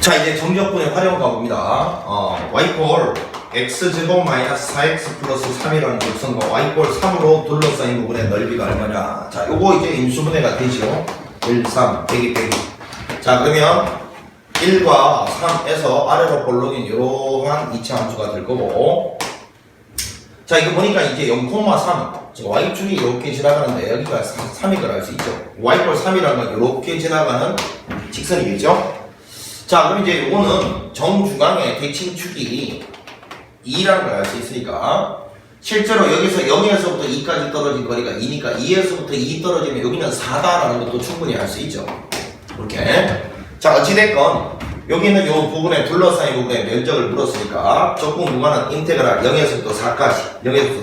자, 이제 정적분의 활용 가봅니다. y꼴 x제곱 마이너스 4x 플러스 3이라는 곡선과 y꼴 3으로 둘러싸인 부분의 넓이가 얼마냐. 자, 요거 이제 인수분해가 되죠. 1, 3, 빼기. 자, 그러면 1과 3에서 아래로 볼록인 이러한 이차 함수가 될 거고, 자, 이거 보니까 이제 0,3 y축이 이렇게 지나가는데 여기가 3이 걸 알 수 있죠. y꼴 3이라는 건 이렇게 지나가는 직선이겠죠. 자, 그럼 이제 요거는 정중앙의 대칭축이 2라는 걸 알 수 있으니까, 실제로 여기서 0에서부터 2까지 떨어진 거리가 2니까 2에서부터 2 떨어지면 여기는 4다라는 것도 충분히 알 수 있죠. 이렇게. 자, 어찌됐건 여기는 요 부분에 둘러싸인 부분의 면적을 물었으니까 적분 구간은 인테그랄 0에서부터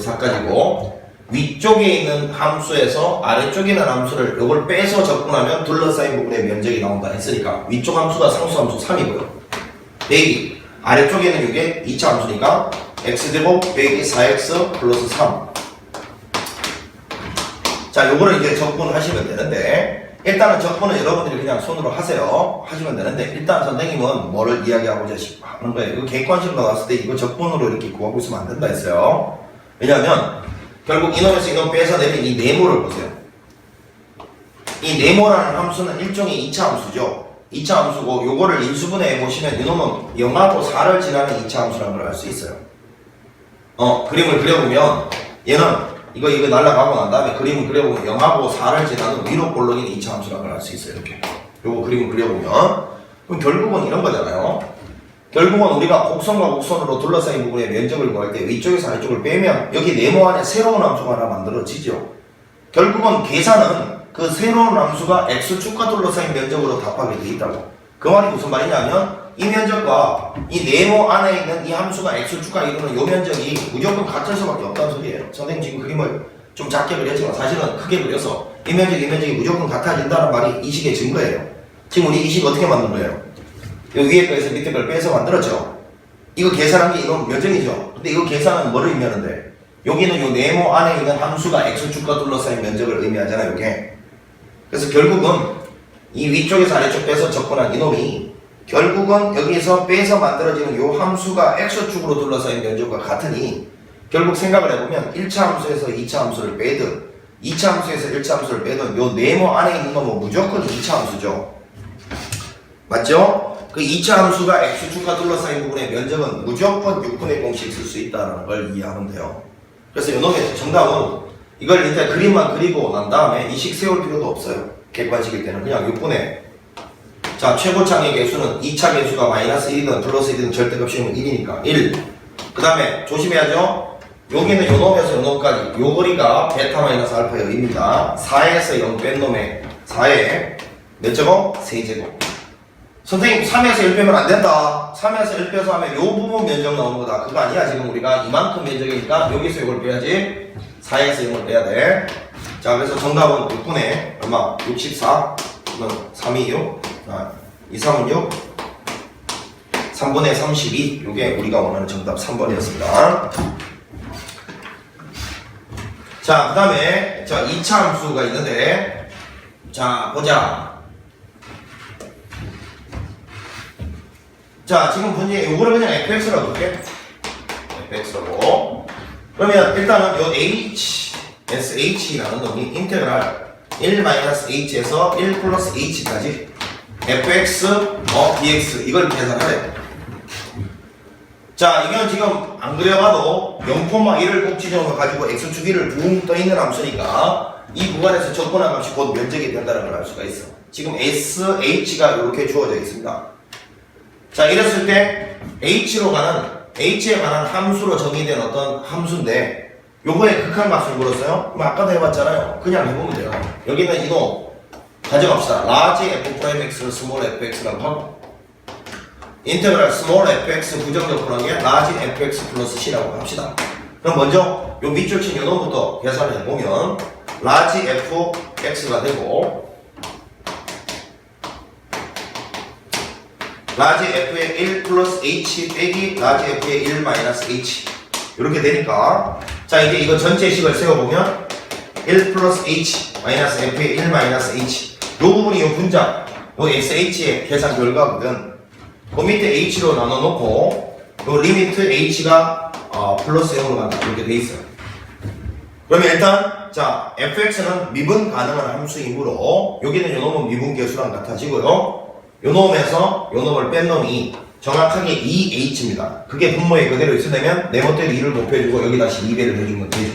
4까지고, 위쪽에 있는 함수에서 아래쪽에 있는 함수를 요걸 빼서 적분하면 둘러싸인 부분의 면적이 나온다 했으니까 위쪽 함수가 상수함수 3이고요. 빼기 아래쪽에는 이게 2차 함수니까 x제곱 빼기 4x 플러스 3. 자, 요거를 이제 적분하시면 되는데, 일단은 적분은 여러분들이 그냥 손으로 하시면 되는데, 일단 선생님은 뭐를 이야기하고자 하는 거예요. 이거 객관식으로 나왔을 때 이거 적분으로 이렇게 구하고 있으면 안 된다 했어요. 왜냐하면 결국 이놈에서 이놈 빼서 내린 이 네모를 보세요. 이 네모라는 함수는 일종의 2차 함수죠. 2차 함수고, 요거를 인수분해해 보시면 이놈은 0하고 4를 지나는 2차 함수라는 걸 알 수 있어요. 그림을 그려보면 얘는 이거 날라가고 난 다음에 그림을 그려보면 0하고 4를 지나는 위로 볼록인 2차 함수라는 걸 알 수 있어요. 이렇게 요거 그림을 그려보면, 그럼 결국은 이런 거잖아요. 결국은 우리가 곡선과 곡선으로 둘러싸인 부분의 면적을 구할 때 위쪽에서 아래쪽을 빼면 여기 네모 안에 새로운 함수가 하나 만들어지죠. 결국은 계산은 그 새로운 함수가 x축과 둘러싸인 면적으로 답하게 돼 있다고. 그 말이 무슨 말이냐면 이 면적과 이 네모 안에 있는 이 함수가 x축과 이루는 이 면적이 무조건 같을 수밖에 없다는 소리예요. 선생님 지금 그림을 좀 작게 그렸지만 사실은 크게 그려서 이 면적이 무조건 같아진다는 말이 이 식의 증거예요. 지금 우리 이 식 어떻게 만든 거예요? 요 위에 거에서 밑에 걸 빼서 만들었죠. 이거 계산한 게 이건 면적이죠. 근데 이거 계산은 뭐를 의미하는데, 여기는 요 네모 안에 있는 함수가 x축과 둘러싸인 면적을 의미하잖아요, 요게. 그래서 결국은 이 위쪽에서 아래쪽 빼서 적분한 이놈이 결국은 여기서 빼서 만들어지는 요 함수가 x축으로 둘러싸인 면적과 같으니, 결국 생각을 해보면 1차 함수에서 2차 함수를 빼든 2차 함수에서 1차 함수를 빼든 요 네모 안에 있는 놈은 무조건 2차 함수죠. 맞죠? 그 2차 함수가 x축과 둘러싸인 부분의 면적은 무조건 6분의 공식 쓸 수 있다는 걸 이해하면 돼요. 그래서 이놈의 정답은 이걸 일단 그림만 그리고 난 다음에 이 식 세울 필요도 없어요. 객관식일 때는 그냥 6분의, 자, 최고창의 개수는 2차 개수가 마이너스 1이든 플러스 1이든 절대값이면 1이니까 1. 그 다음에 조심해야죠. 여기는 요 놈에서 요 놈까지 요 거리가 베타 마이너스 알파의 의미입니다. 4에서 0 뺀 놈의 4에 몇 제곱? 3제곱. 선생님 3에서 1 빼면 안 된다. 3에서 1 빼서 하면 요 부분 면적 나오는 거다. 그거 아니야. 지금 우리가 이만큼 면적이니까 여기서 이걸 빼야지. 4에서 0을 빼야 돼. 자, 그래서 정답은 6분의 얼마? 64. 이건 3이 6. 2, 3은 6. 3분의 32. 요게 우리가 원하는 정답 3번이었습니다. 자, 그 다음에 2차 함수가 있는데, 자, 보자. 자, 지금 본지 요거를 그냥 fx라고 볼게. fx라고. 그러면 일단은 요 sh라는 놈이 인테그랄 1-h에서 1 플러스 h까지 fx dx 이걸 계산하래. 자, 이건 지금 안 그려봐도 0,1을 꼭지점으로 가지고 x축 위를 붕 떠있는 함수니까 이 구간에서 적분한 값이 곧 면적이 된다는 걸 알 수가 있어. 지금 sh가 이렇게 주어져 있습니다. 자, 이랬을 때 h에 관한 함수로 정의된 어떤 함수인데 요거의 극한값을 물었어요? 그럼 아까도 해봤잖아요. 그냥 해보면 돼요. 여기는 이놈 가져갑시다. large f'(x) small fx라고 하고, 인테그랄 small fx 부정적분한 게 large fx 플러스 c라고 합시다. 그럼 먼저 요 밑줄 친 요놈부터 계산을 해보면 large fx가 되고, large f의 1 플러스 h 빼기 large f의 1 마이너스 h 이렇게 되니까, 자, 이제 이거 전체 식을 세워보면 1 플러스 h 마이너스 f의 1 마이너스 h 요 부분이 요 분자 요 sh의 계산 결과거든. 그 밑에 h로 나눠놓고 요 리미트 h가 플러스 0으로 간다 이렇게 돼 있어요. 그러면 일단 자 fx는 미분 가능한 함수이므로 여기는 요 놈은 미분계수랑 같아지고요. 요 놈에서 요 놈을 뺀 놈이 정확하게 2h입니다. 그게 분모에 그대로 있으려면 네 번째로 2를 곱해주고 여기 다시 2배를 해주면 되죠.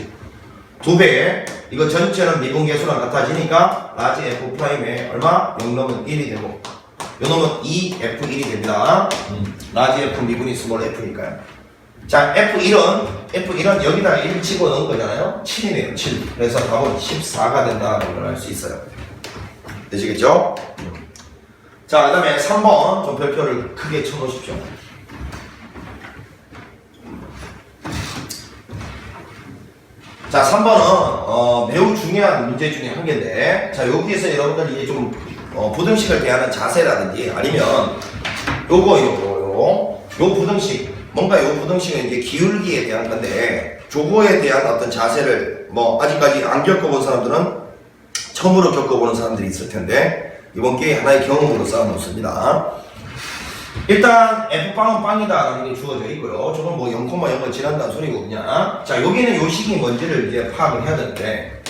2배 이거 전체는 미분계수랑 같아지니까 라지 f'에 얼마? 0 넣으면 1이 되고 요 놈은 2f1이 됩니다. 라지 f 미분이 스몰 f니까요. 자 F1은 여기다가 1 집어넣은 거잖아요. 7이네요 7. 그래서 답은 14가 된다는 걸 알 수 있어요. 되시겠죠? 자, 그 다음에 3번 좀 별표를 크게 쳐놓으십시오. 자, 3번은 매우 중요한 문제 중에 한 개인데, 자, 여기에서 여러분들 이제 좀 부등식을 대하는 자세라든지 아니면 요 부등식, 뭔가 요 부등식은 이제 기울기에 대한 건데, 조거에 대한 어떤 자세를 뭐 아직까지 안 겪어본 사람들은 처음으로 겪어보는 사람들이 있을 텐데, 이번 기회에 하나의 경험으로 쌓아놓습니다. 일단 F빵은 빵이다 라는 게 주어져 있고요. 저건 뭐 0,0을 지난다는 소리거든요. 자, 여기는 요 식이 뭔지를 이제 파악을 해야 되는데,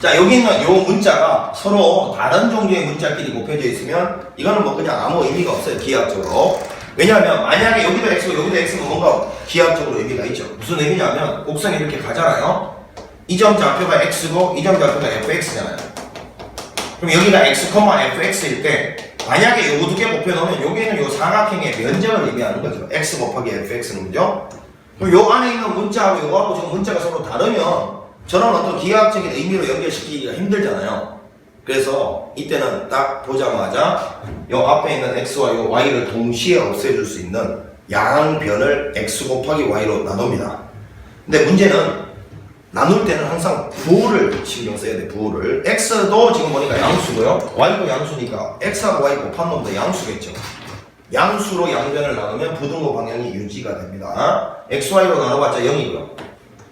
자, 여기 있는 요 문자가 서로 다른 종류의 문자끼리 곱해져 있으면 이거는 뭐 그냥 아무 의미가 없어요, 기하학적으로. 왜냐하면 만약에 여기도 x고 여기도 x면 뭔가 기하학적으로 의미가 있죠. 무슨 의미냐면 곡선이 이렇게 가잖아요. 이 점 좌표가 x고 이 점 좌표가 fx잖아요. 그럼 여기가 x, fx일 때 만약에 요거 두 개 곱해놓으면 여기는 요 삼각형의 면적을 의미하는 거죠. x 곱하기 fx는 거죠. 그럼 요 안에 있는 문자하고 요거하고 지금 문자가 서로 다르면 저런 어떤 기하학적인 의미로 연결시키기가 힘들잖아요. 그래서 이때는 딱 보자마자 요 앞에 있는 x와 요 y를 동시에 없애줄 수 있는 양변을 x 곱하기 y로 나눕니다. 근데 문제는 나눌 때는 항상 부호를 신경 써야 돼. 부호를. x도 지금 보니까 양수고요. y도 양수니까 x하고 y 곱한 놈도 양수겠죠. 양수로 양변을 나누면 부등호 방향이 유지가 됩니다. xy로 나눠봤자 0이고요.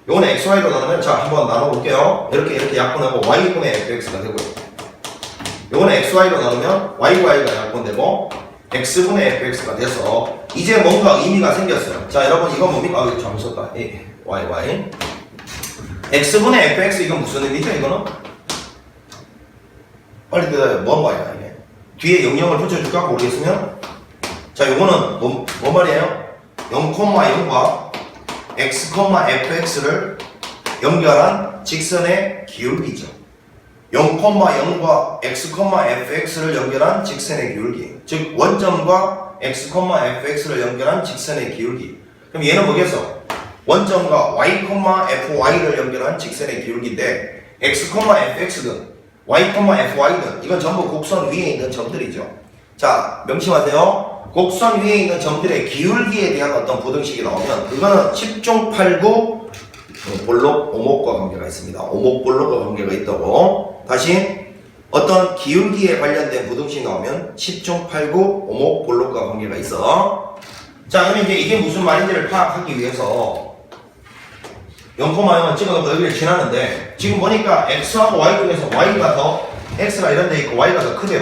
요거는 xy로 나누면 자 한번 나눠볼게요. 이렇게 약분하고 y분의 fx가 되고요. 요거는 xy로 나누면 y가 약분되고 x분의 fx가 돼서 이제 뭔가 의미가 생겼어요. 자 여러분 이건 뭡니까? 아, 잘못 썼다. y x분의 fx 이건 무슨 의미죠? 이거는? 빨리 대답해. 뭔 말이야 이게? 뒤에 영영을 붙여줄까? 모르겠으면 자 요거는 뭔 말이에요? 0,0과 x, fx를 연결한 직선의 기울기죠. 0,0과 x, fx를 연결한 직선의 기울기. 즉 원점과 x, fx를 연결한 직선의 기울기. 그럼 얘는 뭐겠어? 원점과 y, fy를 연결한 직선의 기울기인데 x, fx든 y, fy든 이건 전부 곡선 위에 있는 점들이죠. 자 명심하세요. 곡선 위에 있는 점들의 기울기에 대한 어떤 부등식이 나오면 그거는 10중 8구 볼록 오목과 관계가 있습니다. 오목볼록과 관계가 있다고. 다시 어떤 기울기에 관련된 부등식 나오면 10중 8구 오목볼록과 관계가 있어. 자 그럼 이제 이게 무슨 말인지를 파악하기 위해서 0,0은 찍어놓고 여기를 지나는데 지금 보니까 x하고 y 중에서 y가 더 x가 이런 데 있고 y가 더 크대요.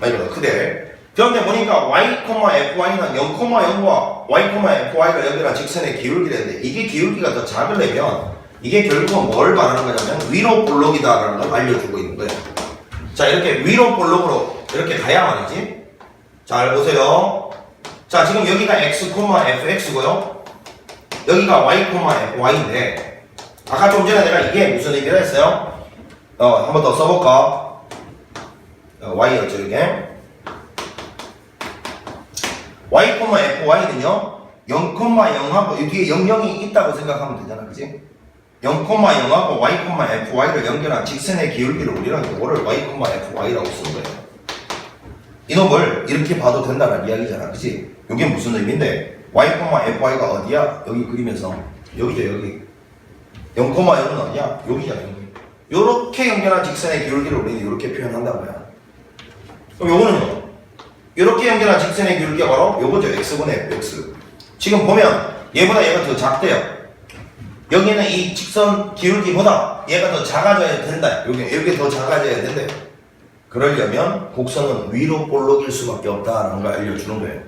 y가 더 크대. 그런데 보니까 y, fy는 0,0과 y, fy를 연결한 직선의 기울기라는데 이게 기울기가 더 작으려면 이게 결국은 뭘 말하는 거냐면 위로 볼록이다 라는 걸 알려주고 있는 거예요. 자 이렇게 위로 볼록으로 이렇게 가야 말이지. 잘 보세요. 자 지금 여기가 x, fx고요. 여기가 y, fy인데 아까 좀 전에 내가 이게 무슨 얘기를 했어요? 한 번 더 써볼까? y였죠 이게. y, fy는요 0,0하고 여기에 0,0이 있다고 생각하면 되잖아, 그치? 0,0하고 y, fy를 연결한 직선의 기울기를 우리는 이거를 y, fy라고 쓰는 거예요. 이놈을 이렇게 봐도 된다는 이야기잖아, 그치? 이게 무슨 의미인데 y, fy가 어디야? 여기 그리면서 여기죠, 여기. 0,0은 어디야? 여기잖아, 여기. 요렇게 연결한 직선의 기울기를 우리는 이렇게 표현한다는 거야. 그럼 요거는요? 이렇게 연결한 직선의 기울기가 바로 요거죠. x분의 fx. 지금 보면 얘보다 얘가 더 작대요. 여기는 이 직선 기울기보다 얘가 더 작아져야 된다. 여기 더 작아져야 된대. 그러려면 곡선은 위로 볼록일 수밖에 없다라는 걸 알려주는 거예요.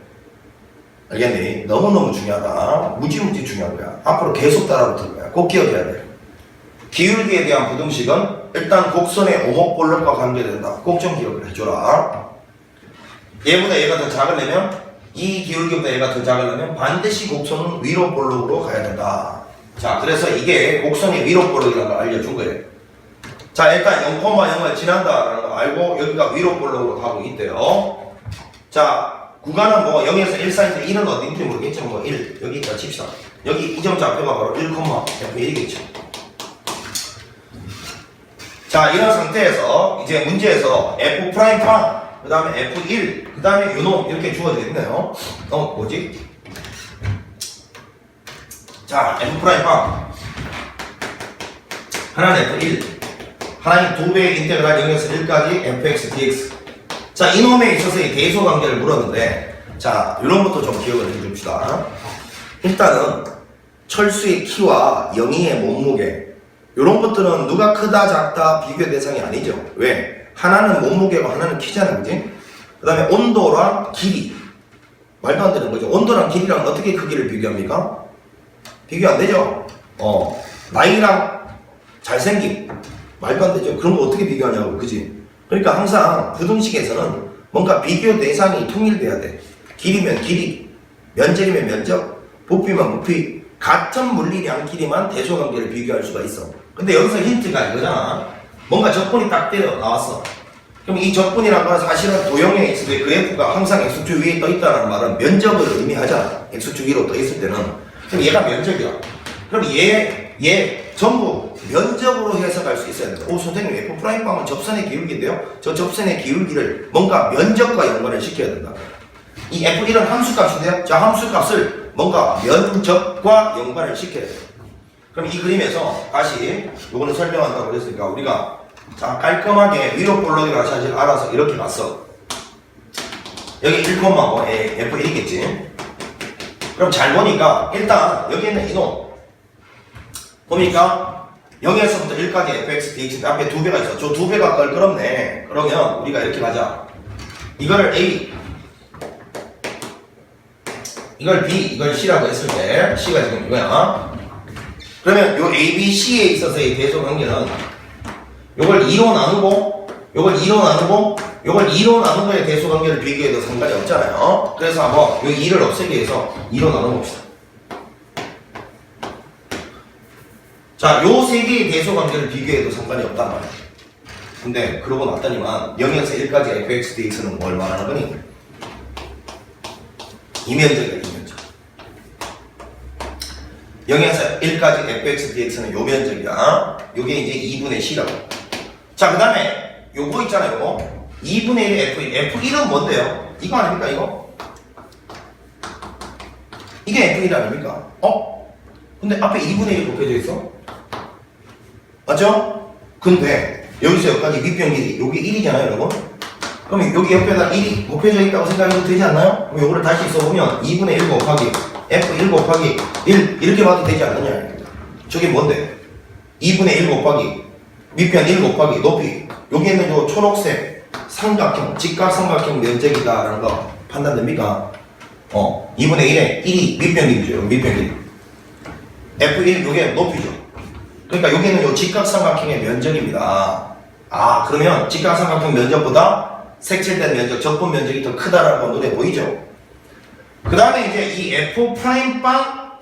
알겠니? 너무너무 중요하다. 무지무지 중요한 거야. 앞으로 계속 따라붙을 거야. 꼭 기억해야 돼. 기울기에 대한 부등식은 일단 곡선의 오목볼록과 관계된다. 꼭 좀 기억을 해줘라. 얘보다 얘가 더 작으려면, 이 기울기보다 얘가 더 작으려면 반드시 곡선은 위로 볼록으로 가야 된다. 자, 그래서 이게 곡선이 위로 볼록이라는 걸 알려준 거예요. 자, 일단 0,0을 지난다라는 거 알고 여기가 위로 볼록으로 가고 있대요. 자, 구간은 뭐 0에서 1 사이인데 1은 어딘지 모르겠지만 뭐 1, 여기 있다 칩시다. 여기 이 점 좌표가 바로 1,F1이겠죠. 자, 이런 상태에서 이제 문제에서 F 프라임 그 다음에 F1, 그 다음에 요놈 이렇게 주어져 있네요. 뭐지? 자, F 프라임 하나는 F1, 하나는 2배의 인테그랄 0에서 1까지 fx dx. 자, 이놈에 있어서의 대소 관계를 물었는데, 자, 이런 것도 좀 기억을 해줍시다. 일단은 철수의 키와 영희의 몸무게, 이런 것들은 누가 크다 작다 비교 대상이 아니죠. 왜? 하나는 몸무게고 하나는 키잖아요, 그지? 그 다음에 온도랑 길이, 말도 안 되는 거죠. 온도랑 길이랑 어떻게 크기를 비교합니까? 비교 안 되죠. 나이랑 잘생김, 말도 안 되죠. 그런 거 어떻게 비교하냐고, 그지? 그러니까 항상 부등식에서는 뭔가 비교 대상이 통일돼야 돼. 길이면 길이, 면적이면 면적, 부피면 부피, 같은 물리량끼리만 대소관계를 비교할 수가 있어. 근데 여기서 힌트가 이거잖아. 뭔가 적분이 딱 때려 나왔어. 그럼 이 적분이란 건 사실은 도형에 있을 때 그래프가 항상 x축 위에 떠 있다는 말은 면적을 의미하잖아. x축 위로 떠 있을 때는. 그럼 얘가 면적이야. 그럼 얘 전부 면적으로 해석할 수 있어야 된다. 오, 선생님, F 프라임빵은 접선의 기울기인데요? 저 접선의 기울기를 뭔가 면적과 연관을 시켜야 된다. 이 F1은 함수값인데요? 자, 함수값을 뭔가 면적과 연관을 시켜야 돼요. 그럼 이 그림에서 다시 요거는 설명한다고 그랬으니까 우리가 자, 깔끔하게 위로 볼록이라 사실 알아서 이렇게 갔어. 여기 1,5 F1이겠지. 그럼 잘 보니까 일단 여기 있는 이놈 보니까 0에서부터 1까지 fx dx 앞에 2배가 있어. 저 2배가 껄끄럽네. 그러면 우리가 이렇게 가자. 이거를 a, 이걸 b, 이걸 c라고 했을 때 c가 지금 이거야. 그러면 요 a, b, c에 있어서의 대소관계는 요걸 2로 나누고 요걸 2로 나누고 요걸 2로 나눈 거에 대소관계를 비교해도 상관이 없잖아요. 그래서 한번 요 2를 없애기 위해서 2로 나눠봅시다. 자, 요 세 개의 대소관계를 비교해도 상관이 없단 말이야. 근데 그러고 났더니만 0에서 1까지 fx dx는 뭘 말하는 거니? 이면적이야, 이면적. 0에서 1까지 fx dx는 요 면적이야. 요게 이제 2분의 c라고. 자, 그 다음에 요거 있잖아요, 요거. 2분의 1의 f1. f1은 뭔데요? 이거 아닙니까, 이거? 이게 f1 아닙니까? 근데 앞에 2분의 1 곱해져 있어? 맞죠? 근데 여기서 여기까지 밑변 길이 여기 1이잖아요, 여러분. 그럼 여기 옆에다 1이 곱해져 있다고 생각해도 되지 않나요? 그럼 요거를 다시 써보면 2분의 1 곱하기 f1 곱하기 1 이렇게 봐도 되지 않느냐. 저게 뭔데? 2분의 1 곱하기 밑변 1 곱하기 높이, 여기 있는 요 초록색 삼각형, 직각삼각형 면적이다라는 거 판단됩니까? 2분의 1에 1이 밑변 길이죠. 밑변 길이. f1 요게 높이죠. 그러니까 여기는 요 직각삼각형의 면적입니다. 아, 그러면 직각삼각형 면적보다 색칠된 면적, 적분 면적이 더 크다라는 건 눈에 보이죠? 그 다음에 이제 이 F 프라임 빵,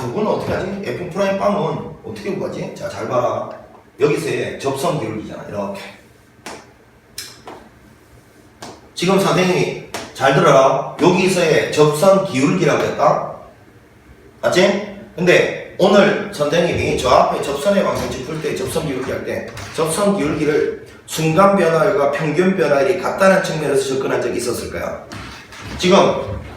요거는 어떻게 하지? F 프라임 빵은 어떻게 구하지? 자, 잘 봐라. 여기서의 접선 기울기잖아. 이렇게. 지금 선생님이 잘 들어라. 여기서의 접선 기울기라고 했다? 맞지? 근데 오늘 선생님이 저 앞에 접선의 방정식 풀 때 접선 기울기 할 때 접선 기울기를 순간 변화율과 평균 변화율이 같다는 측면에서 접근한 적이 있었을까요? 지금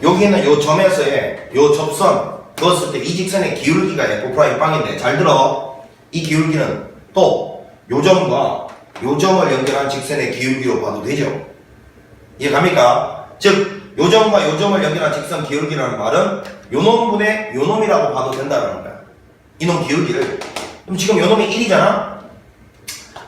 여기 있는 요 점에서의 요 접선 그었을 때 이 직선의 기울기가 F 프라임 빵인데 잘 들어. 이 기울기는 또 요 점과 요 점을 연결한 직선의 기울기로 봐도 되죠. 이해갑니까? 즉 요 점과 요 점을 연결한 직선 기울기라는 말은 요 놈분의 요 놈이라고 봐도 된다는 거야. 이놈 기울기를. 그럼 지금 요놈이 1이잖아?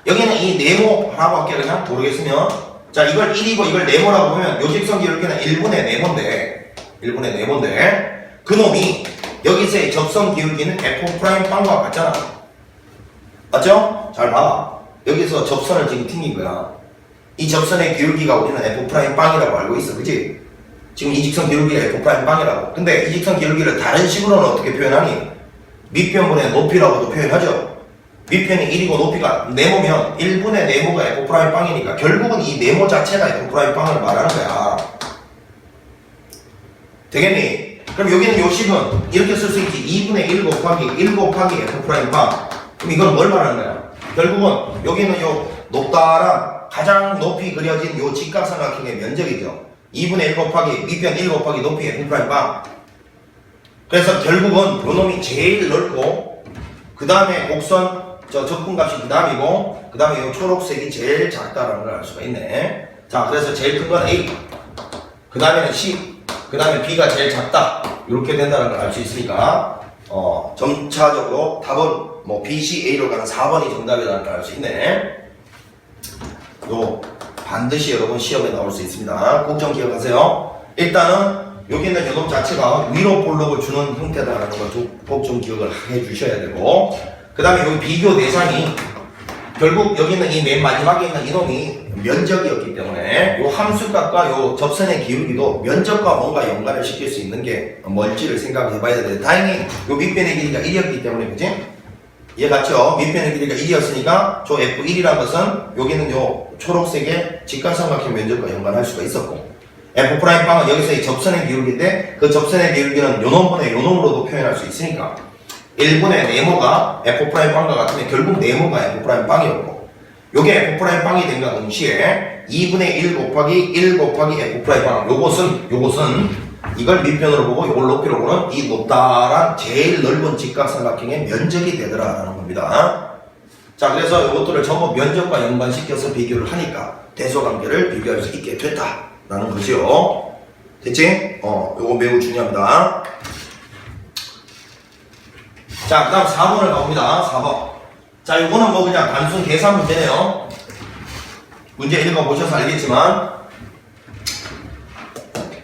여기는 이 네모 하고 할게 그냥 모르겠으면. 자, 이걸 1이고 이걸 네모라고 보면 요 직선 기울기는 1분의 네모인데 1분의 네모인데 그놈이 여기서의 접선 기울기는 F'빵과 같잖아. 맞죠? 잘 봐. 여기서 접선을 지금 튕긴 거야. 이 접선의 기울기가 우리는 F'빵이라고 알고 있어. 그치? 지금 이 직선 기울기가 F'빵이라고. 근데 이 직선 기울기를 다른 식으로는 어떻게 표현하니? 밑변분의 높이라고도 표현하죠. 밑변이 1이고 높이가 네모면 1분의 네모가 F'빵이니까 결국은 이 네모 자체가 F'빵을 말하는 거야. 되겠니? 그럼 여기는 요 식은 이렇게 쓸 수 있지. 2분의 1 곱하기 1 곱하기 F'빵. 그럼 이건 뭘 말하는 거야? 결국은 여기는 요 높다란 가장 높이 그려진 요 직각삼각형의 면적이죠. 2분의 1 곱하기 밑변 1 곱하기 높이 F'빵. 그래서 결국은 요 놈이 제일 넓고 그 다음에 곡선 저 접근값이 그 다음이고 그 다음에 요 초록색이 제일 작다라는 걸 알 수가 있네. 자, 그래서 제일 큰 건 A, 그 다음에는 C, 그 다음에 B가 제일 작다 이렇게 된다는 걸 알 수 있으니까 점차적으로 답은 뭐 B, C, A로 가는 4번이 정답이라는 걸 알 수 있네. 요 반드시 여러분 시험에 나올 수 있습니다. 꼭 좀 기억하세요. 일단은 여기 있는 요놈 자체가 위로 볼록을 주는 형태다라는 걸 꼭 좀 기억을 해 주셔야 되고 그 다음에 여기 비교 대상이 결국 여기 있는 이 맨 마지막에 있는 이놈이 면적이었기 때문에 요 함수값과 요 접선의 기울기도 면적과 뭔가 연관을 시킬 수 있는 게 뭘지를 생각해 봐야 되는데 다행히 요 밑변의 길이가 1이었기 때문에 그지? 이해 갔죠? 밑변의 길이가 1이었으니까 저 F1이라는 것은 여기는 요 초록색의 직각삼각형 면적과 연관할 수가 있었고 F'빵은 여기서의 접선의 기울기인데 그 접선의 기울기는 요놈분의 요놈으로도 표현할 수 있으니까 1분의 네모가 F'빵과 같으면 결국 네모가 F'빵이었고 요게 F'빵이 된과 동시에 2분의 1 곱하기 1 곱하기 F'빵 요것은 이걸 밑변으로 보고 이걸 높이로 보는 이 높다란 제일 넓은 직각삼각형의 면적이 되더라라는 겁니다. 자, 그래서 이것들을 전부 면적과 연관시켜서 비교를 하니까 대소관계를 비교할 수 있게 됐다라는 거죠. 됐지? 요거 매우 중요합니다. 자, 그 다음 4번을 가봅니다. 4번. 자, 요거는 뭐 그냥 단순 계산 문제네요. 문제 읽어보셔서 알겠지만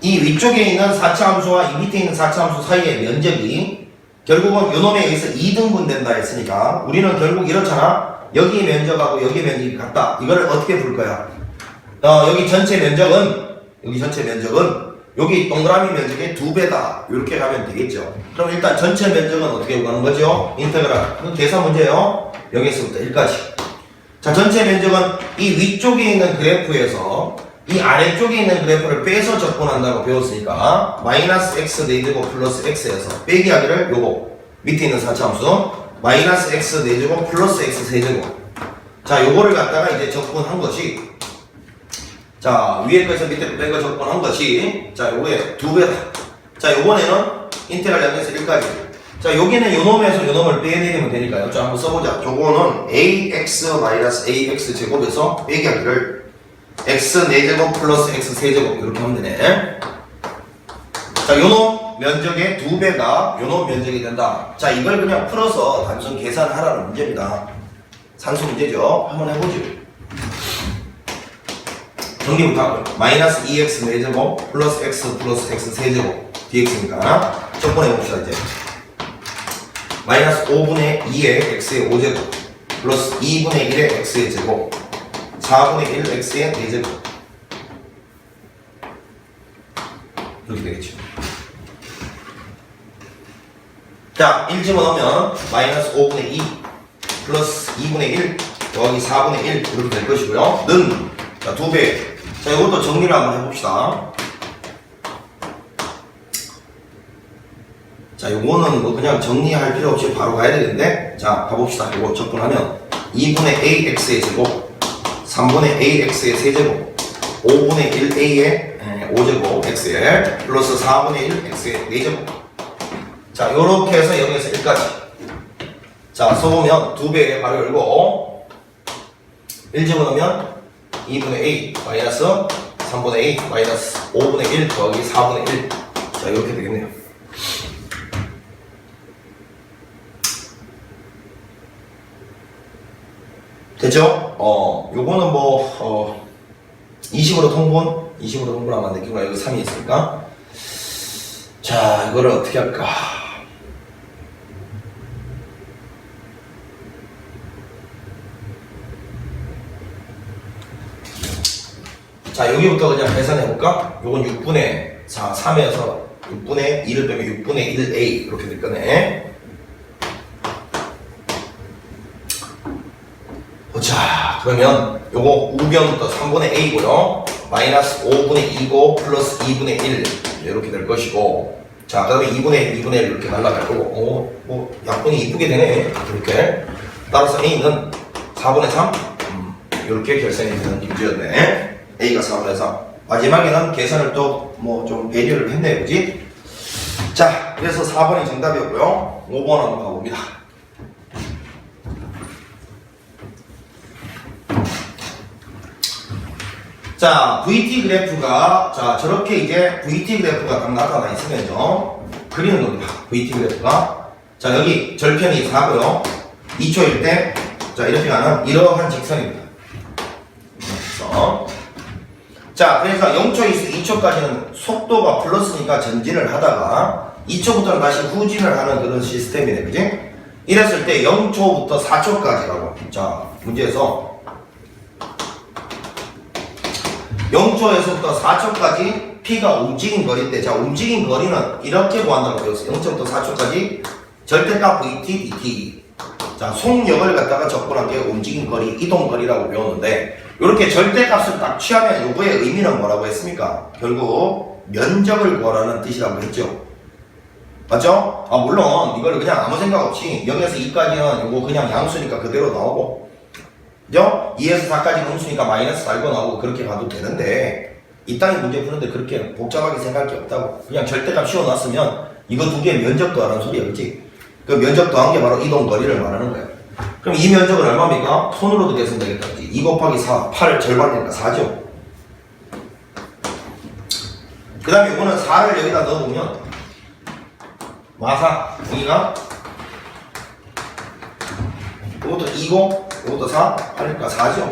이 위쪽에 있는 4차 함수와 이 밑에 있는 4차 함수 사이의 면적이 결국은 요놈에 의해서 2등분 된다 했으니까 우리는 결국 이렇잖아. 여기 면적하고 여기 면적이 같다. 이거를 어떻게 풀 거야? 여기 전체 면적은 여기 동그라미 면적의 2배다. 이렇게 가면 되겠죠. 그럼 일단 전체 면적은 어떻게 구하는 거죠? 인테그랄. 이건 계산 문제예요. 0에서부터 1까지. 자, 전체 면적은 이 위쪽에 있는 그래프에서 이 아래쪽에 있는 그래프를 빼서 접근한다고 배웠으니까 마이너스 x 4제곱 플러스 x에서 빼기 하기를 요거 밑에 있는 4차 함수 마이너스 x 4제곱 플러스 x 3제곱. 자, 요거를 갖다가 이제 접근한 것이 자, 위에 거에서 밑에 뺀 거 접근한 것이 자, 요거에 2배다. 자, 요번에는 인테그랄 0에서 1까지. 자, 여기는 요놈에서 요놈을 빼내리면 되니까요. 자, 한번 써보자. 요거는 ax 마이너스 ax 제곱에서 빼기 하기를 x 4제곱 플러스 x 3제곱 이렇게 하면 되네. 자, 요놈 면적의 2배가 요놈 면적이 된다. 자, 이걸 그냥 풀어서 단순 계산하라는 문제입니다. 산수 문제죠. 한번 해보죠. 정리부터 하고요. 마이너스 2x 4제곱 플러스 x 3제곱 dx니까 접근해봅시다. 이제 마이너스 5분의 2의 x의 5제곱 플러스 2분의 1의 x의 제곱 4분의 1 x의 4제곱 이렇게 되겠죠. 자, 1 집어넣으면 마이너스 5분의 2 플러스 2분의 1 더하기 4분의 1 이렇게 될 것이고요. 는 자, 2배. 자, 이것도 정리를 한번 해봅시다. 자, 요거는 뭐 그냥 정리할 필요 없이 바로 가야 되는데, 자, 가봅시다. 이거 접근하면 2분의 ax의 제곱 3분의 ax의 세제곱 5분의 1a의 5제곱 x에 플러스 4분의 1 x의 4제곱. 자, 요렇게 해서 0에서 1까지. 자, 써보면 2배에 바로 열고 1 집어넣으면 2분의 a 마이너스 3분의 a 마이너스 5분의 1 더하기 4분의 1. 자, 이렇게 되겠네요. 됐죠? 요거는 뭐 20으로 통분하면 안 되겠구나. 여기 3이 있으니까. 자, 이거를 어떻게 할까? 자, 여기부터 그냥 계산해볼까? 요건 6분의 4, 3에서 6분의 1을 빼면 6분의 1a 이렇게 될 거네. 자, 그러면 요거 우변부터 3분의 a고요. 마이너스 5분의 2고 플러스 2분의 1 이렇게 될 것이고, 자, 그 다음에 2분의 1 이렇게 날라갈 거고, 뭐 약분이 이쁘게 되네. 이렇게. 따라서 a는 4분의 3 이렇게 결산이 되는 문제였네. a가 4분의 3. 마지막에는 계산을 또 뭐 좀 배려를 했네, 그지? 자, 그래서 4번이 정답이었고요. 5번 한번 가봅니다. 자, VT 그래프가, 자, 저렇게 이제 VT 그래프가 딱 나타나 있으면요. 그리는 겁니다. VT 그래프가. 자, 여기 절편이 4고요. 2초일 때, 자, 이렇게 가는 이러한 직선입니다. 직선. 자, 그래서 0초에서 2초까지는 속도가 플러스니까 전진을 하다가 2초부터는 다시 후진을 하는 그런 시스템이네, 그지? 이랬을 때 0초부터 4초까지라고. 자, 문제에서 0초에서부터 4초까지 P가 움직인 거리인데, 자, 움직인 거리는 이렇게 구한다고 배웠어요. 0초부터 4초까지 절대값 VT, dt. 자, 속력을 갖다가 접근한 게 움직인 거리, 이동 거리라고 배웠는데, 이렇게 절대값을 딱 취하면 요거의 의미는 뭐라고 했습니까? 결국 면적을 구하라는 뜻이라고 했죠. 맞죠? 아, 물론 이걸 그냥 아무 생각 없이 0에서 2까지는 요거 그냥 양수니까 그대로 나오고, 그죠? 2에서 4까지 음수니까 마이너스 달고 나오고 그렇게 가도 되는데, 이 땅에 문제 푸는데 그렇게 복잡하게 생각할 게 없다고. 그냥 절대값 씌워놨으면 이거 두 개 면적 더하는 소리야, 그치? 그 면적 더한 게 바로 이동 거리를 말하는 거야. 그럼 이 면적은 얼마입니까? 손으로도 계산 되겠다, 그치? 2 곱하기 4, 8 절반이니까 4죠. 그 다음에 이거는 4를 여기다 넣어보면 마사, 여기가 이것도 2고 이것도 4, 8이니까 4죠.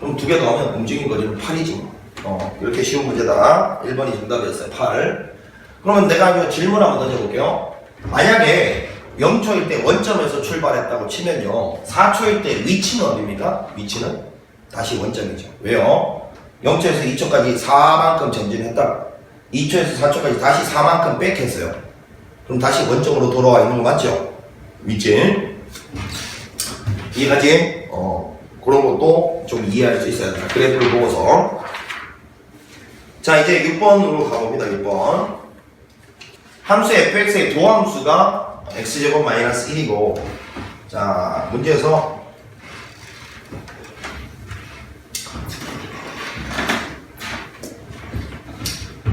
그럼 두 개 더하면 움직인 거리는 8이지. 이렇게 쉬운 문제다. 1번이 정답이었어요. 8. 그러면 내가 이거 질문 한번 던져볼게요. 만약에 0초일 때 원점에서 출발했다고 치면요, 4초일 때 위치는 어디입니까? 위치는 다시 원점이죠. 왜요? 0초에서 2초까지 4만큼 전진했다가 2초에서 4초까지 다시 4만큼 백했어요. 그럼 다시 원점으로 돌아와 있는 거 맞죠? 위치. 이해가지? 그런 것도 좀 이해할 수 있어야 된다. 그래프를 보고서. 자, 이제 6번으로 가봅니다. 6번. 함수 fx의 도함수가 x제곱 마이너스 1이고, 자, 문제에서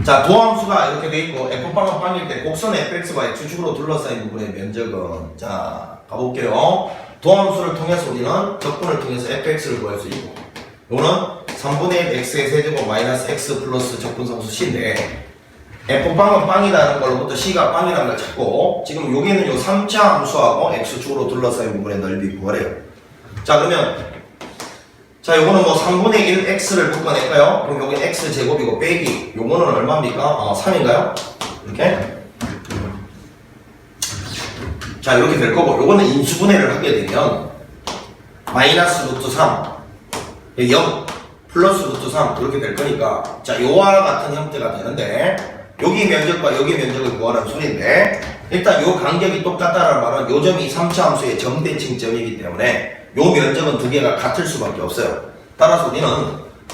자, 도함수가 이렇게 돼 있고 f빵은 빵일 때 곡선 fx와 x축으로 둘러싸인 부분의 면적은, 자, 가볼게요. 도함수를 통해서 우리는 적분을 통해서 fx를 구할 수 있고, 요거는 3분의 1 x의 세제곱 마이너스 x 플러스 적분상수 c인데, f빵은 빵이라는 걸로부터 c가 빵이라는 걸 찾고, 지금 여기는 요 3차 함수하고 x축으로 둘러싸인 부분의 넓이 구하래요. 자, 그러면 자, 요거는 뭐 3분의 1 x를 묶어낼까요? 그럼 요게 x 제곱이고 빼기 요거는 얼마입니까? 3인가요? 이렇게. 자, 이렇게 될 거고, 요거는 인수분해를 하게 되면 마이너스 루트 3 0 플러스 루트 3 이렇게 될 거니까, 자, 요와 같은 형태가 되는데, 여기 면적과 여기 면적을 구하라는 소리인데, 일단 요 간격이 똑같다는 말은 요 점이 3차 함수의 정대칭점이기 때문에 요 면적은 두 개가 같을 수밖에 없어요. 따라서 우리는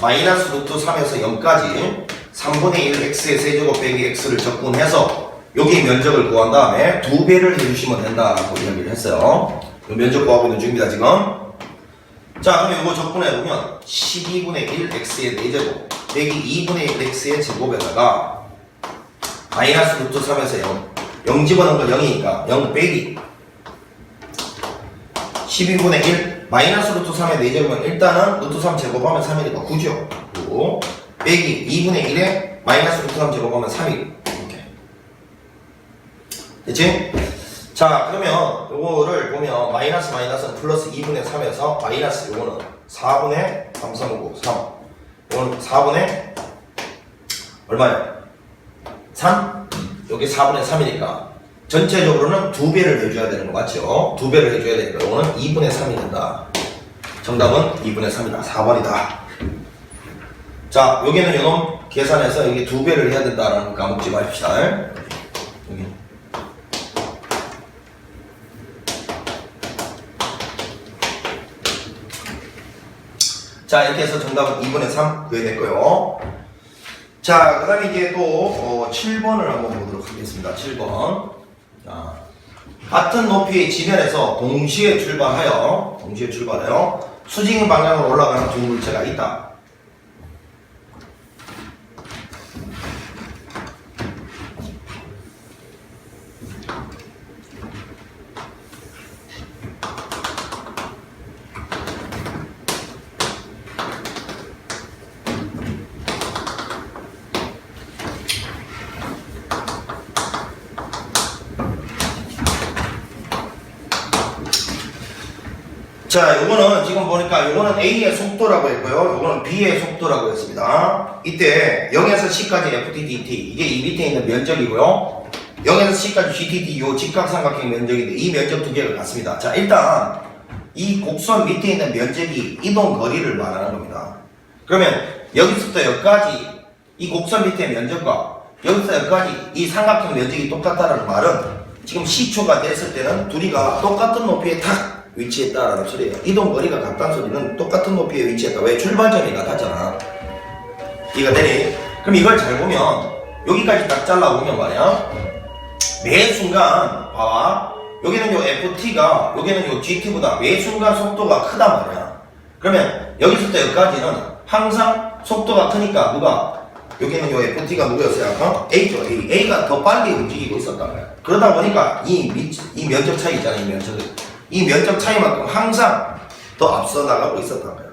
마이너스 루트 3에서 0까지 3분의 1 x의 세제곱 빼기 x를 적분해서 여기 면적을 구한 다음에 2배를 해주시면 된다라고 이야기를 했어요. 요 면적 구하고 있는 중입니다, 지금. 자, 그럼 이거 적분해보면 12분의 1 x의 4제곱 빼기 2분의 1 x의 제곱에다가 마이너스 루트 3에서 0 집어넣은 거 0이니까 0 빼기 12분의 1 마이너스 루트 3의 4제곱은 일단은 루트 3 제곱하면 3이니까 9죠. 9 빼기 2분의 1에 마이너스 루트 3 제곱하면 3이 이렇게 됐지? 자, 그러면 요거를 보면 마이너스 마이너스는 플러스 2분의 3에서 마이너스 요거는 4분의 3359 3 이건 4분의 얼마예요? 3? 여기 4분의 3이니까 전체적으로는 2배를 해줘야 되는 거 맞죠? 2배를 해줘야 되니까 이거는 2분의 3이 된다. 정답은 2분의 3이다. 4번이다. 자, 여기는 요놈 계산해서 여기 2배를 해야 된다라는 거 까먹지 마십시다. 여기. 자, 이렇게 해서 정답은 2분의 3 구해냈고요. 자, 그 다음에 이제 또 7번을 한번 보도록 하겠습니다. 7번. 자, 같은 높이의 지면에서 동시에 출발하여 수직 방향으로 올라가는 두 물체가 있다. 자, 요거는 지금 보니까 요거는 A의 속도라고 했고요. 요거는 B의 속도라고 했습니다. 이때 0에서 C까지 FTDT 이게 이 밑에 있는 면적이고요. 0에서 C까지 GTD 요 직각삼각형 면적인데 이 면적 두 개가 같습니다. 자, 일단 이 곡선 밑에 있는 면적이 이동 거리를 말하는 겁니다. 그러면 여기서부터 여기까지 이 곡선 밑에 면적과 여기서 여기까지 이 삼각형 면적이 똑같다는 말은 지금 C초가 됐을 때는 둘이가 똑같은 높이에 탁 위치했다라는 소리예요. 이동 거리가 같다는 소리는 똑같은 높이에 위치했다. 왜? 출발점이 같았잖아. 이해가 되니? 그럼 이걸 잘 보면 여기까지 딱 잘라보면 말이야. 매 순간 봐봐. 여기는 요 FT가 여기는 요 GT보다 매 순간 속도가 크단 말이야. 그러면 여기서부터 여기까지는 항상 속도가 크니까 누가 여기는 요 FT가 누구였어요? 아까? A죠. A가 더 빨리 움직이고 있었단 말이야. 그러다 보니까 이 면적 차이 있잖아. 이 면적 차이만큼 항상 더 앞서 나가고 있었단 거예요.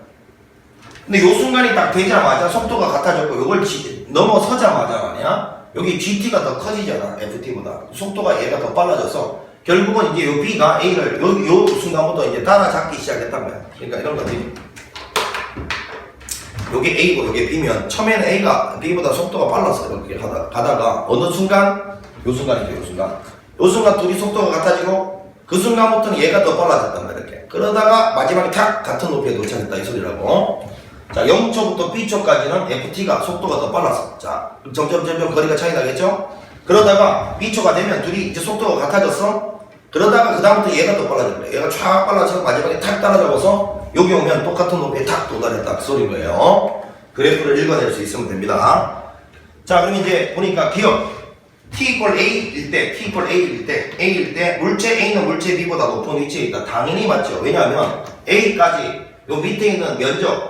근데 요 순간이 딱 되자마자 속도가 같아졌고 요걸 넘어서자마자 말이야 여기 GT가 더 커지잖아. FT보다 속도가 얘가 더 빨라져서 결국은 이제 요 B가 A를 요 순간부터 이제 따라잡기 시작했단 거야. 그러니까 이런 거지. 요게 A고 요게 B면 처음에는 A가 B보다 속도가 빨라서 이렇게 가다가 어느 순간 요 순간이죠. 요 순간 둘이 속도가 같아지고 그 순간부터는 얘가 더 빨라졌단 말이야. 이렇게. 그러다가 마지막에 탁 같은 높이에 도착했다 이 소리라고. 자, 0초부터 B초까지는 FT가 속도가 더 빨랐어. 자, 점점 거리가 차이 나겠죠? 그러다가 B초가 되면 둘이 이제 속도가 같아졌어. 그러다가 그 다음부터 얘가 더 빨라질 거야. 얘가 쫙 빨라져서 마지막에 탁 따라잡아서 여기 오면 똑같은 높이에 탁 도달했다 그 소린 거예요. 그래프를 읽어낼 수 있으면 됩니다. 자, 그럼 이제 보니까 기억. T equal A일 때 물체 A는 물체 B보다 높은 위치에 있다. 당연히 맞죠. 왜냐하면 A까지 요 밑에 있는 면적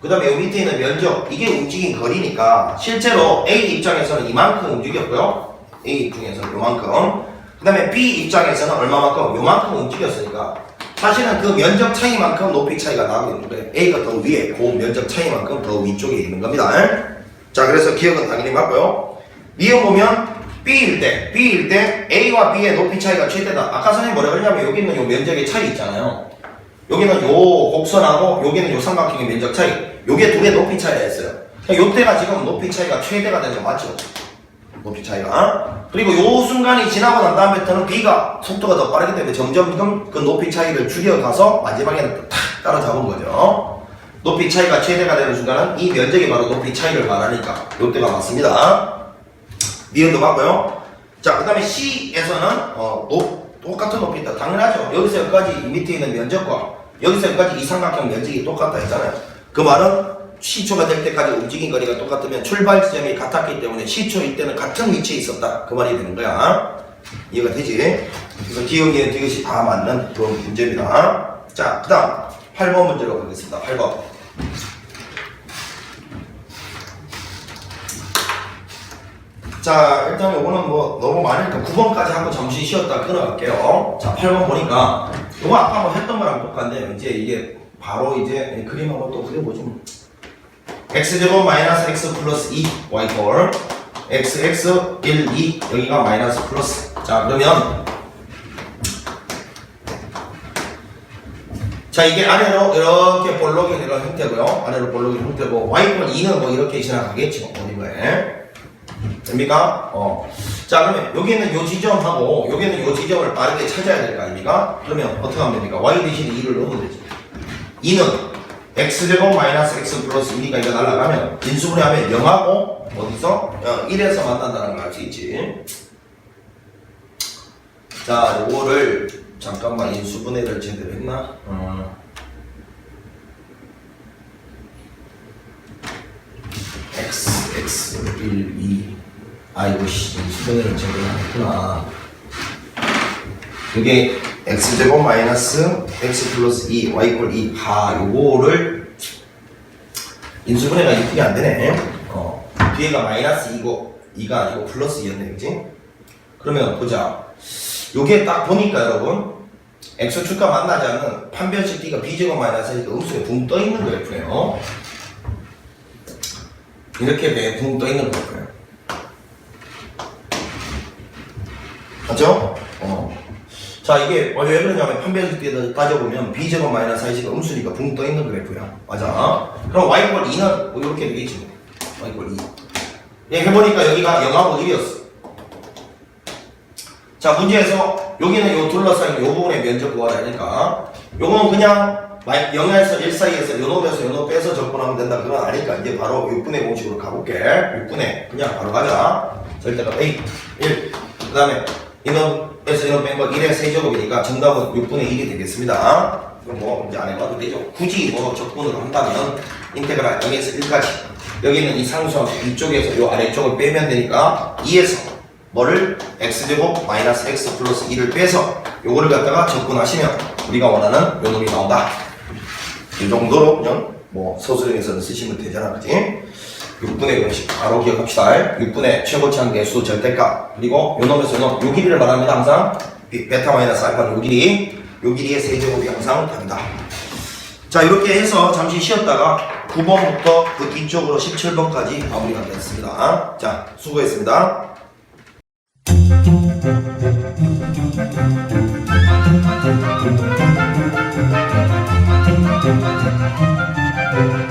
그 다음에 요 밑에 있는 면적 이게 움직인 거리니까 실제로 A 입장에서는 이만큼 움직였고요. A 입장에서는 요만큼 그 다음에 B 입장에서는 얼마만큼? 요만큼 움직였으니까 사실은 그 면적 차이만큼 높이 차이가 나고 있는 거예요. A가 더 위에 그 면적 차이만큼 더 위쪽에 있는 겁니다. 자, 그래서 기억은 당연히 맞고요. 이어 보면 B일 때 A와 B의 높이 차이가 최대다. 아까 선생님 뭐라 그랬냐면 여기 있는 요 면적의 차이 있잖아요. 여기는 요 곡선하고 여기는 요 삼각형의 면적 차이. 요게 둘의 높이 차이가 있어요. 그러니까 요때가 지금 높이 차이가 최대가 되는 거 맞죠? 높이 차이가. 그리고 요 순간이 지나고 난 다음부터는 B가 속도가 더 빠르기 때문에 점점 그 높이 차이를 줄여가서 마지막에는 탁 따라잡은 거죠. 높이 차이가 최대가 되는 순간은 이 면적이 바로 높이 차이를 말하니까 요때가 맞습니다. 니은도 맞고요. 자, 그 다음에 C에서는 똑같은 높이 있다. 당연하죠. 여기서 여기까지 이 밑에 있는 면적과 여기서 여기까지 이 삼각형 면적이 똑같다 했잖아요. 그 말은 C초가 될 때까지 움직인 거리가 똑같으면 출발 지점이 같았기 때문에 C초일 때는 같은 위치에 있었다. 그 말이 되는 거야. 이해가 되지? 그래서 기억에 이것이 다 맞는 그런 문제입니다. 자, 그 다음 8번 문제로 가겠습니다. 8번. 자, 일단 요거는 뭐 너무 많으니까 9번까지 하고 잠시 쉬었다 끊어갈게요. 자, 8번 보니까 요거 아까 뭐 했던 거랑 똑같네요. 이제 이게 바로 이제 그림하고 또 그려보죠. x제곱 마이너스 x 플러스 2 y꼴 xx 1 2 여기가 마이너스 플러스. 자, 그러면 자, 이게 아래로 이렇게 볼록인 이런 형태고요. 아래로 볼록인 형태고, y권 2는 뭐 이렇게 지나가겠죠. 어딘가에. 됩니까? 자, 그러면 여기는 요 지점하고, 여기는 요 지점을 빠르게 찾아야 될 거 아닙니까? 그러면 어떻게 하면 됩니까? y 대신에 2를 넣으면 되죠. 2는 x제곱 마이너스 x 플러스 2니까 이거 날라가면, 인수분해하면 0하고, 어디서? 1에서 만난다는 걸 알 수 있지. 자, 요거를, 잠깐만 인수분해를 제대로 했나? x 1 2 아이고 씨 인수분해를 제대로 했구나. 이게 x제곱 마이너스 x 플러스 2 y 이퀄 2 요거를 인수분해가 이쁘게 안되네. 뒤에가 마이너스 2고 2가 아니고 플러스 2였네 그치? 그러면 보자. 요게 딱 보니까 여러분 x축과 만나지 않는 판별식 t가 b제곱 마이너스 1이니까 음수에 붕 떠있는 그래프예요. 이렇게 돼 붕 떠있는 그래프예요. 맞죠? 자, 이게 왜 그러냐면 판별식 t에 따져보면 b제곱 마이너스 4가 음수니까 붕 떠있는 그래프야. 맞아. 그럼 y 이퀄 2는 뭐 이렇게 되겠지. y 이퀄 2. 예, 해보니까 여기가 0하고 1이었어. 자, 문제에서 여기는 요 둘러싸인 요 부분의 면적 구하라 하니까 요거는 그냥 0에서 1 사이에서 요 놈에서 요 놈 빼서 적분하면 된다 그건 아니까 이제 바로 6분의 공식으로 가볼게. 6분의 그냥 바로 가자. 절대값 A 1 그 다음에 이놈에서 이놈 뺀 거 1의 세제곱이니까 정답은 6분의 1이 되겠습니다. 그럼 뭐 이제 안 해봐도 되죠. 굳이 뭐 적분으로 한다면 인테그랄 0에서 1까지 여기는 이 상수함 이쪽에서 요 아래쪽을 빼면 되니까 2에서 뭐를 x제곱 마이너스 x 플러스 2를 빼서 요거를 갖다가 적분하시면 우리가 원하는 요 놈이 나온다. 이 정도로 그냥 뭐 서술형에서는 쓰시면 되잖아 그치? 6분의 공식 바로 기억합시다. 6분의 최고차항 개수 절대값 그리고 요 놈에서 요 놈 요 길이를 말합니다. 항상 베타 마이너스 알파는 요 길이의 세제곱이 항상 답니다. 자, 이렇게 해서 잠시 쉬었다가 9번부터 그 뒤쪽으로 17번까지 마무리가 되었습니다. 자, 수고했습니다. Thank you.